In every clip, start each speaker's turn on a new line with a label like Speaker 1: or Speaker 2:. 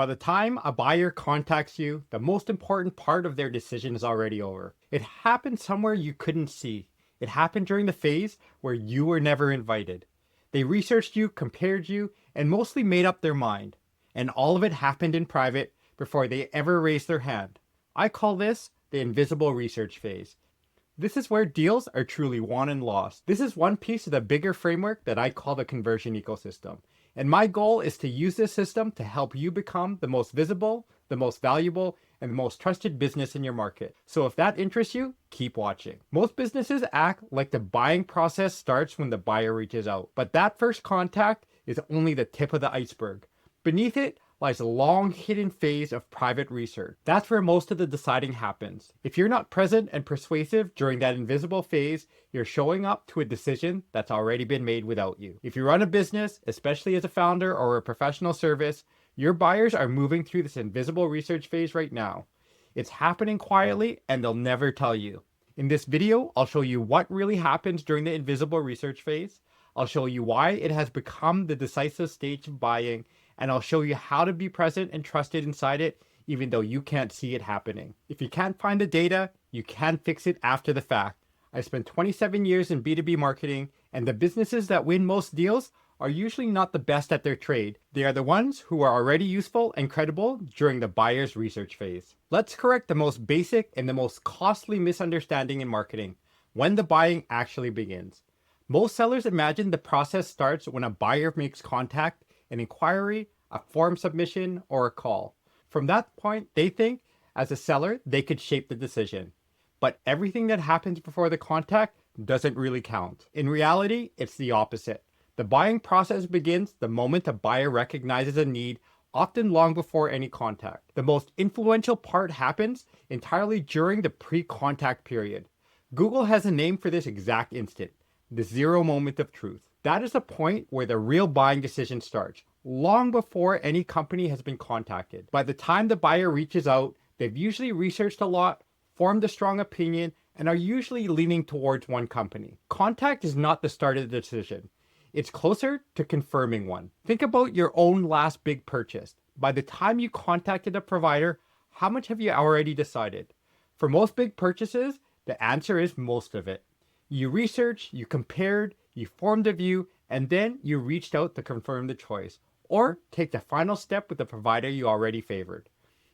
Speaker 1: By the time a buyer contacts you, the most important part of their decision is already over. It happened somewhere you couldn't see. It happened during the phase where you were never invited. They researched you, compared you, and mostly made up their mind. And all of it happened in private before they ever raised their hand. I call this the invisible research phase. This is where deals are truly won and lost. This is one piece of the bigger framework that I call the conversion ecosystem. And my goal is to use this system to help you become the most visible, the most valuable, and the most trusted business in your market. So if that interests you, keep watching. Most businesses act like the buying process starts when the buyer reaches out. But that first contact is only the tip of the iceberg. Beneath it lies a long hidden phase of private research. That's where most of the deciding happens. If you're not present and persuasive during that invisible phase, you're showing up to a decision that's already been made without you. If you run a business, especially as a founder or a professional service, your buyers are moving through this invisible research phase right now. It's happening quietly and they'll never tell you. In this video, I'll show you what really happens during the invisible research phase. I'll show you why it has become the decisive stage of buying, and I'll show you how to be present and trusted inside it, even though you can't see it happening. If you can't find the data, you can fix it after the fact. I spent 27 years in B2B marketing, and the businesses that win most deals are usually not the best at their trade. They are the ones who are already useful and credible during the buyer's research phase. Let's correct the most basic and the most costly misunderstanding in marketing: when the buying actually begins. Most sellers imagine the process starts when a buyer makes contact, an inquiry, a form submission, or a call. From that point, they think, as a seller, they could shape the decision. But everything that happens before the contact doesn't really count. In reality, it's the opposite. The buying process begins the moment a buyer recognizes a need, often long before any contact. The most influential part happens entirely during the pre-contact period. Google has a name for this exact instant: the zero moment of truth. That is the point where the real buying decision starts, long before any company has been contacted. By the time the buyer reaches out, they've usually researched a lot, formed a strong opinion, and are usually leaning towards one company. Contact is not the start of the decision. It's closer to confirming one. Think about your own last big purchase. By the time you contacted a provider, how much have you already decided? For most big purchases, the answer is most of it. You researched, you compared, you formed a view, and then you reached out to confirm the choice, or take the final step with the provider you already favored.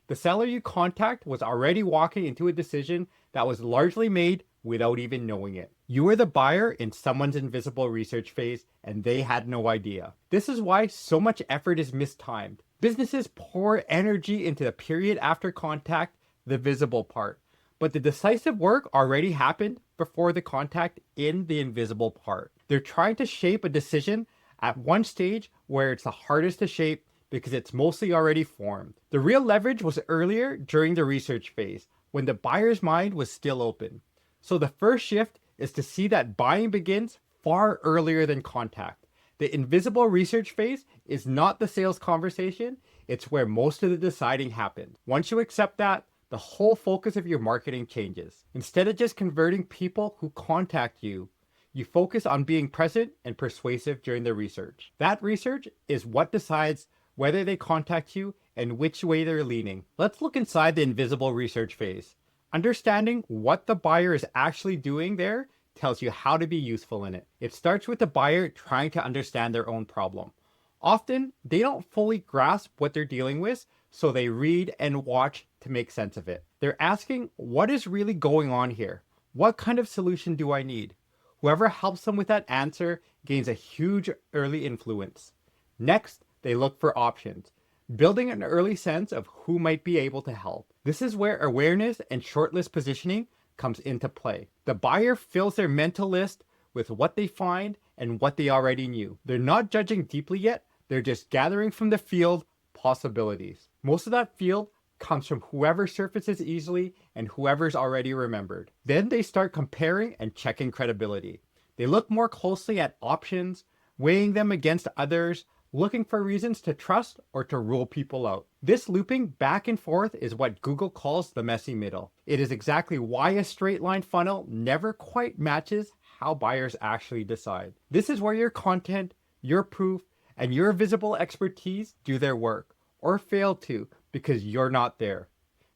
Speaker 1: The seller you contact was already walking into a decision that was largely made without even knowing it. You were the buyer in someone's invisible research phase, and they had no idea. This is why so much effort is mistimed. Businesses pour energy into the period after contact, the visible part. But the decisive work already happened before the contact in the invisible part. They're trying to shape a decision at one stage where it's the hardest to shape because it's mostly already formed. The real leverage was earlier during the research phase, when the buyer's mind was still open. So the first shift is to see that buying begins far earlier than contact. The invisible research phase is not the sales conversation, it's where most of the deciding happens. Once you accept that, the whole focus of your marketing changes. Instead of just converting people who contact you, you focus on being present and persuasive during the research. That research is what decides whether they contact you and which way they're leaning. Let's look inside the invisible research phase. Understanding what the buyer is actually doing there tells you how to be useful in it. It starts with the buyer trying to understand their own problem. Often, they don't fully grasp what they're dealing with, so they read and watch to make sense of it. They're asking, what is really going on here? What kind of solution do I need? Whoever helps them with that answer gains a huge early influence. Next, they look for options, building an early sense of who might be able to help. This is where awareness and shortlist positioning comes into play. The buyer fills their mental list with what they find and what they already knew. They're not judging deeply yet, they're just gathering from the field possibilities. Most of that field comes from whoever surfaces easily and whoever's already remembered. Then they start comparing and checking credibility. They look more closely at options, weighing them against others, looking for reasons to trust or to rule people out. This looping back and forth is what Google calls the messy middle. It is exactly why a straight line funnel never quite matches how buyers actually decide. This is where your content, your proof, and your visible expertise do their work. or fail to because you're not there.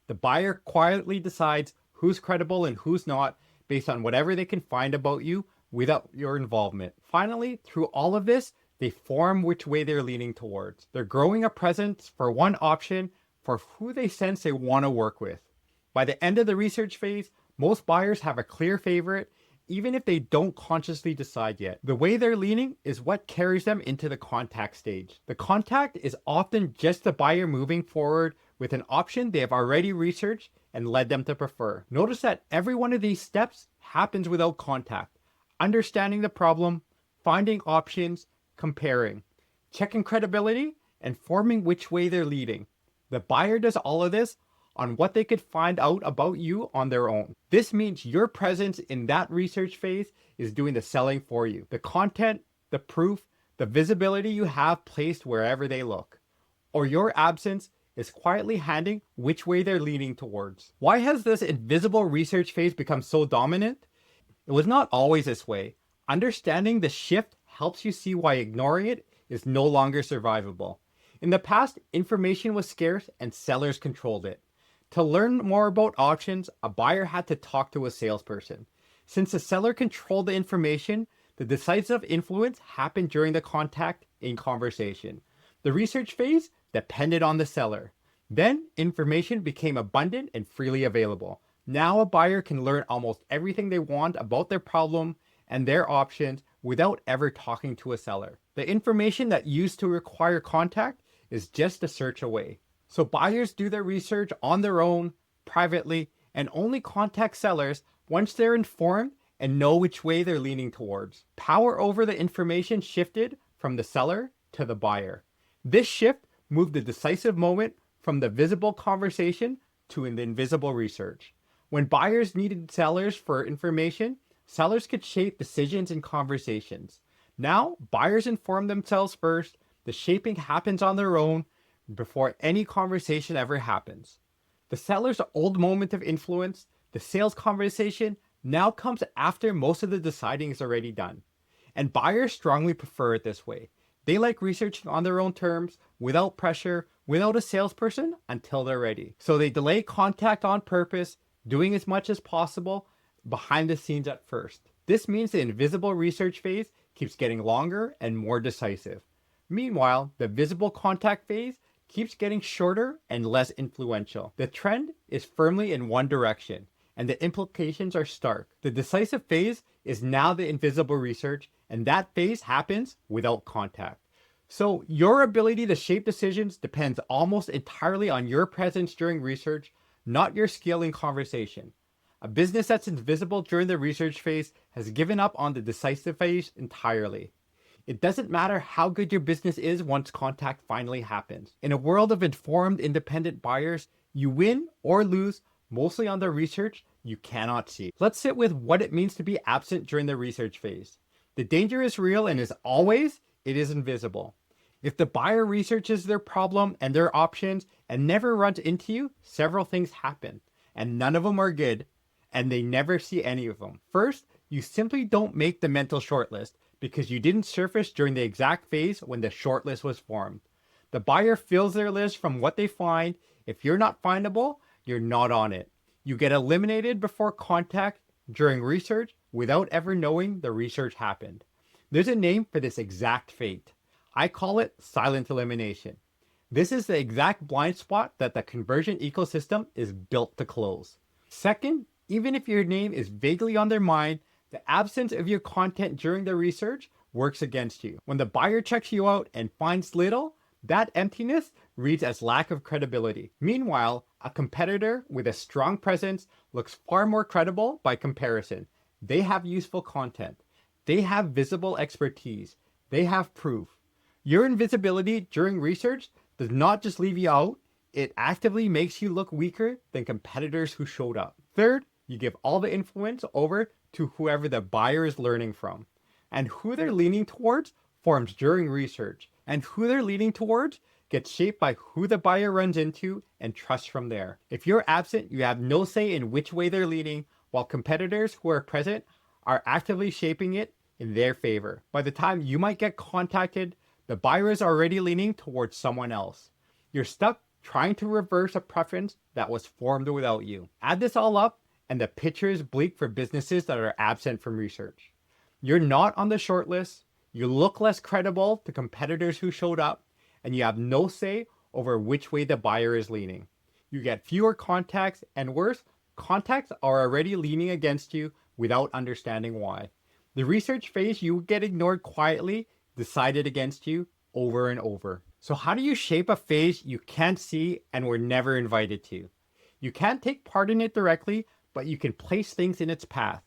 Speaker 1: The buyer quietly decides who's credible and who's not based on whatever they can find about you without your involvement. Finally, through all of this, they form which way they're leaning towards. They're growing a presence for one option for who they sense they want to work with. By the end of the research phase, most buyers have a clear favorite, even if they don't consciously decide yet. The way they're leaning is what carries them into the contact stage. The contact is often just the buyer moving forward with an option they have already researched and led them to prefer. Notice that every one of these steps happens without contact. Understanding the problem, finding options, comparing, checking credibility, and forming which way they're leading. The buyer does all of this on what they could find out about you on their own. This means your presence in that research phase is doing the selling for you. The content, the proof, the visibility you have placed wherever they look. Or your absence is quietly handing which way they're leaning towards. Why has this invisible research phase become so dominant? It was not always this way. Understanding the shift helps you see why ignoring it is no longer survivable. In the past, information was scarce and sellers controlled it. To learn more about options, a buyer had to talk to a salesperson. Since the seller controlled the information, the decisive influence happened during the contact in conversation. The research phase depended on the seller. Then, information became abundant and freely available. Now a buyer can learn almost everything they want about their problem and their options without ever talking to a seller. The information that used to require contact is just a search away. So buyers do their research on their own, privately, and only contact sellers once they're informed and know which way they're leaning towards. Power over the information shifted from the seller to the buyer. This shift moved the decisive moment from the visible conversation to an invisible research. When buyers needed sellers for information, sellers could shape decisions and conversations. Now, buyers inform themselves first. The shaping happens on their own before any conversation ever happens. The seller's old moment of influence, the sales conversation, now comes after most of the deciding is already done. And buyers strongly prefer it this way. They like researching on their own terms, without pressure, without a salesperson, until they're ready. So they delay contact on purpose, doing as much as possible behind the scenes at first. This means the invisible research phase keeps getting longer and more decisive. Meanwhile, the visible contact phase keeps getting shorter and less influential. The trend is firmly in one direction, and the implications are stark. The decisive phase is now the invisible research, and that phase happens without contact. So your ability to shape decisions depends almost entirely on your presence during research, not your skill in conversation. A business that's invisible during the research phase has given up on the decisive phase entirely. It doesn't matter how good your business is once contact finally happens. In a world of informed, independent buyers, you win or lose mostly on the research you cannot see. Let's sit with what it means to be absent during the research phase. The danger is real, and as always, it is invisible. If the buyer researches their problem and their options and never runs into you, several things happen, and none of them are good, and they never see any of them. First, you simply don't make the mental shortlist because you didn't surface during the exact phase when the shortlist was formed. The buyer fills their list from what they find. If you're not findable, you're not on it. You get eliminated before contact during research without ever knowing the research happened. There's a name for this exact fate. I call it silent elimination. This is the exact blind spot that the conversion ecosystem is built to close. Second, even if your name is vaguely on their mind, the absence of your content during the research works against you. When the buyer checks you out and finds little, that emptiness reads as lack of credibility. Meanwhile, a competitor with a strong presence looks far more credible by comparison. They have useful content. They have visible expertise. They have proof. Your invisibility during research does not just leave you out, it actively makes you look weaker than competitors who showed up. Third, you give all the influence over to whoever the buyer is learning from. And who they're leaning towards forms during research. And who they're leaning towards gets shaped by who the buyer runs into and trusts from there. If you're absent, you have no say in which way they're leaning, while competitors who are present are actively shaping it in their favor. By the time you might get contacted, the buyer is already leaning towards someone else. You're stuck trying to reverse a preference that was formed without you. Add this all up, and the picture is bleak for businesses that are absent from research. You're not on the short list, you look less credible to competitors who showed up, and you have no say over which way the buyer is leaning. You get fewer contacts, and worse, contacts are already leaning against you without understanding why. The research phase you get ignored quietly, decided against you over and over. So how do you shape a phase you can't see and were never invited to? You can't take part in it directly, but you can place things in its path.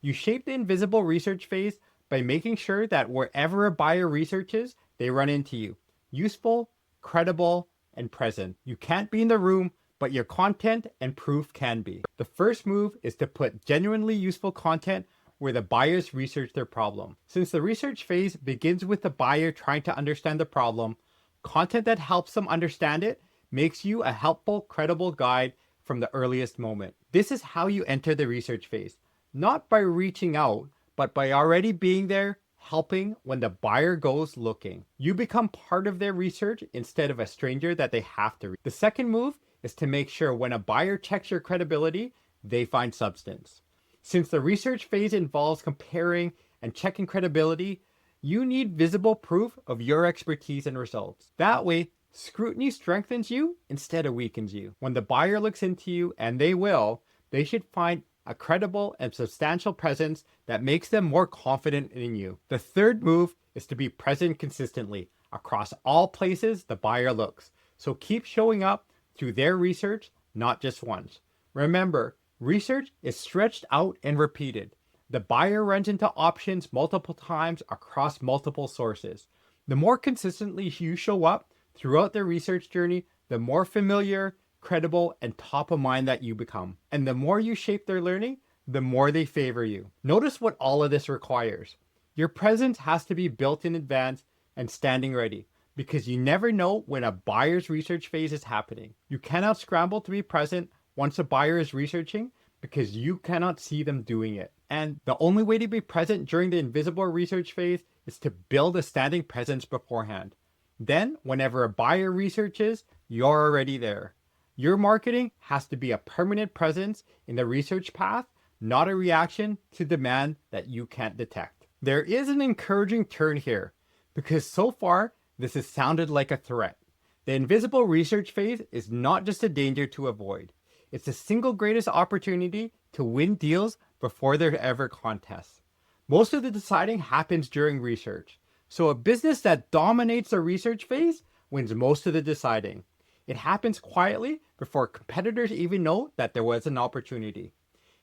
Speaker 1: You shape the invisible research phase by making sure that wherever a buyer researches, they run into you. Useful, credible, and present. You can't be in the room, but your content and proof can be. The first move is to put genuinely useful content where the buyers research their problem. Since the research phase begins with the buyer trying to understand the problem, content that helps them understand it makes you a helpful, credible guide from the earliest moment. This is how you enter the research phase, not by reaching out, but by already being there, helping when the buyer goes looking. You become part of their research instead of a stranger that they have to read. The second move is to make sure when a buyer checks your credibility, they find substance. Since the research phase involves comparing and checking credibility, you need visible proof of your expertise and results. That way, scrutiny strengthens you instead of weakens you. When the buyer looks into you, and they will, they should find a credible and substantial presence that makes them more confident in you. The third move is to be present consistently across all places the buyer looks. So keep showing up through their research, not just once. Remember, research is stretched out and repeated. The buyer runs into options multiple times across multiple sources. The more consistently you show up throughout their research journey, the more familiar, credible, and top of mind that you become. And the more you shape their learning, the more they favor you. Notice what all of this requires. Your presence has to be built in advance and standing ready, because you never know when a buyer's research phase is happening. You cannot scramble to be present once a buyer is researching, because you cannot see them doing it. And the only way to be present during the invisible research phase is to build a standing presence beforehand. Then, whenever a buyer researches, you're already there. Your marketing has to be a permanent presence in the research path, not a reaction to demand that you can't detect. There is an encouraging turn here, because so far, this has sounded like a threat. The invisible research phase is not just a danger to avoid. It's the single greatest opportunity to win deals before there are ever contests. Most of the deciding happens during research. So a business that dominates the research phase wins most of the deciding. It happens quietly before competitors even know that there was an opportunity.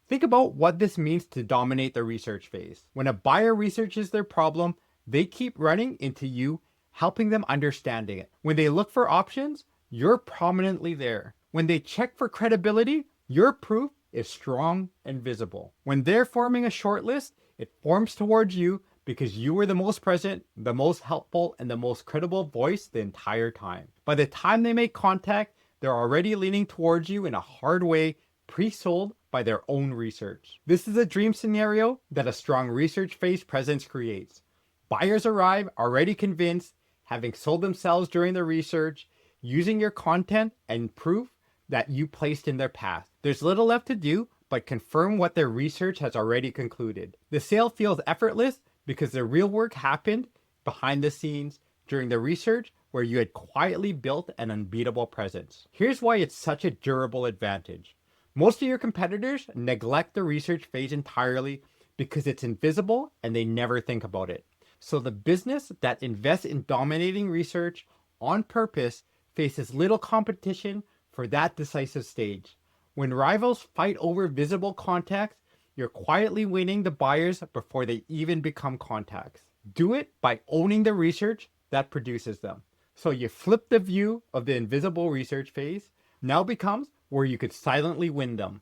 Speaker 1: Think about what this means to dominate the research phase. When a buyer researches their problem, they keep running into you, helping them understanding it. When they look for options, you're prominently there. When they check for credibility, your proof is strong and visible. When they're forming a shortlist, it forms towards you because you were the most present, the most helpful, and the most credible voice the entire time. By the time they make contact, they're already leaning towards you in a hard way, pre-sold by their own research. This is a dream scenario that a strong research phase presence creates. Buyers arrive already convinced, having sold themselves during the research, using your content and proof that you placed in their path. There's little left to do but confirm what their research has already concluded. The sale feels effortless because the real work happened behind the scenes during the research where you had quietly built an unbeatable presence. Here's why it's such a durable advantage. Most of your competitors neglect the research phase entirely because it's invisible and they never think about it. So the business that invests in dominating research on purpose faces little competition for that decisive stage. When rivals fight over visible contacts, you're quietly winning the buyers before they even become contacts. Do it by owning the research that produces them. So you flip the view of the invisible research phase, now becomes where you could silently win them.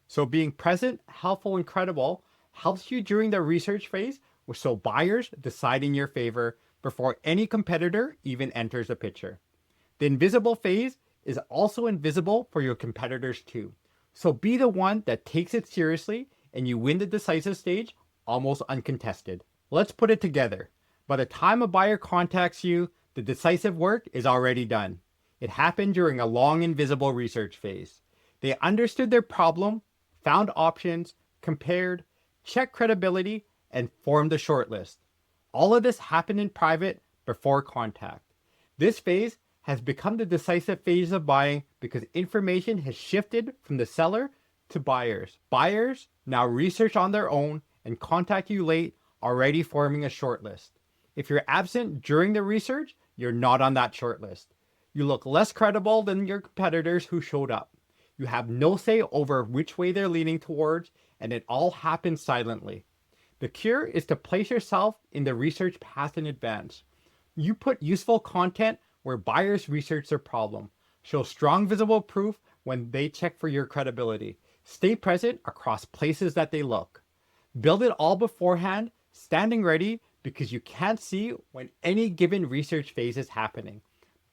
Speaker 1: So being present, helpful, and credible helps you during the research phase, so buyers decide in your favor before any competitor even enters the picture. The invisible phase is also invisible for your competitors too. So be the one that takes it seriously and you win the decisive stage almost uncontested. Let's put it together. By the time a buyer contacts you, the decisive work is already done. It happened during a long invisible research phase. They understood their problem, found options, compared, checked credibility, and formed a shortlist. All of this happened in private before contact. This phase has become the decisive phase of buying because information has shifted from the seller to buyers. Buyers now research on their own and contact you late, already forming a shortlist. If you're absent during the research, you're not on that shortlist. You look less credible than your competitors who showed up. You have no say over which way they're leaning towards, and it all happens silently. The cure is to place yourself in the research path in advance. You put useful content where buyers research their problem. Show strong visible proof when they check for your credibility. Stay present across places that they look. Build it all beforehand, standing ready because you can't see when any given research phase is happening.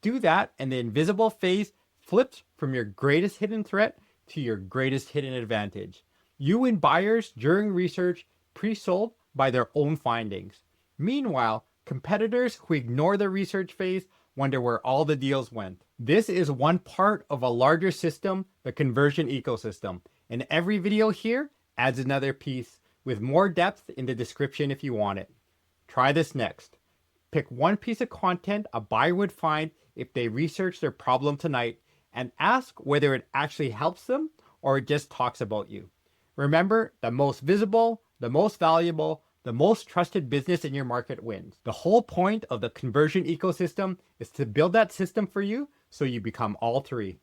Speaker 1: Do that, and the invisible phase flips from your greatest hidden threat to your greatest hidden advantage. You win buyers during research pre-sold by their own findings. Meanwhile, competitors who ignore the research phase wonder where all the deals went. This is one part of a larger system, the conversion ecosystem. And every video here adds another piece with more depth in the description if you want it. Try this next. Pick one piece of content a buyer would find if they research their problem tonight and ask whether it actually helps them or it just talks about you. Remember, the most visible, the most valuable, the most trusted business in your market wins. The whole point of the conversion ecosystem is to build that system for you so you become all three.